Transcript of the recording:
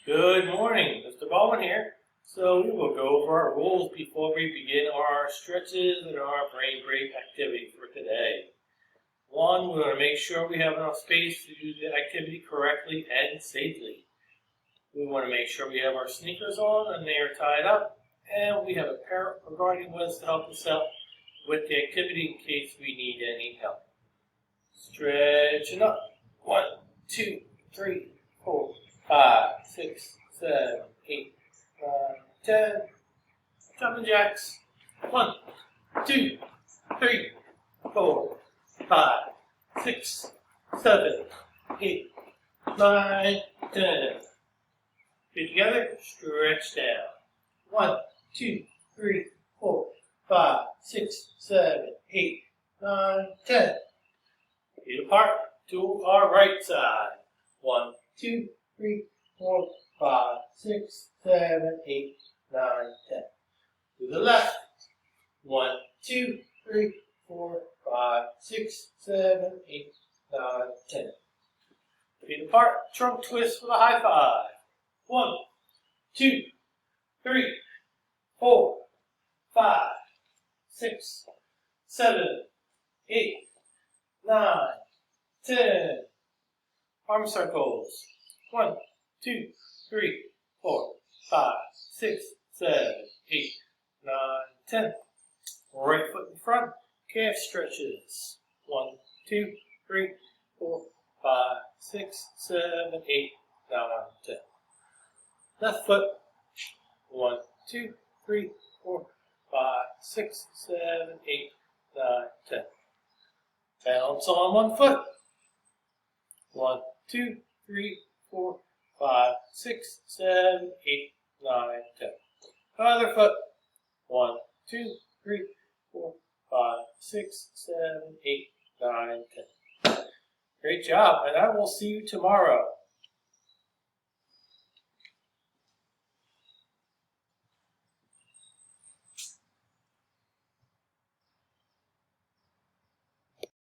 Good morning, Mr. Baldwin here. So we will go over our rules before we begin our stretches and our brain break activity for today. One, we want to make sure we have enough space to do the activity correctly and safely. We want to make sure we have our sneakers on and they are tied up, and we have a parent or guardian with us to help us out with the activity in case we need any help. Stretching up. 1, 2, 3, 4, 5, 6, 7, 8, 9, 10. Jumping jacks. 1, 2, 3, 4, 5, 6, 7, 8, 9, 10. Feet together, stretch down. 1, 2, 3, 4, 5, 6, 7, 8, 9, 10. Feet apart to our right side. 1, 2, 3, 4, 5, 6, 7, 8, 9, 10. To the left. 1, 2, 3, 4, 5, 6, 7, 8, 9, 10. Feet apart, trunk twist for the high five. 1, 2, 3, 4, 5, 6, 7, 8, 9, 10. Arm circles. 1, 2, 3, 4, 5, 6, 7, 8, 9, 10. Right foot in front. Calf stretches. 1, 2, 3, 4, 5, 6, 7, 8, 9, 10. Left foot. 1, 2, 3, 4, 5, 6, 7, 8, 9, 10. Balance on one foot. 1, 2, 3, 4, 5, 6, 7, 8, 9, 10. Other foot. 1, 2, 3, 4, 5, 6, 7, 8, 9, 10. Great job, and I will see you tomorrow.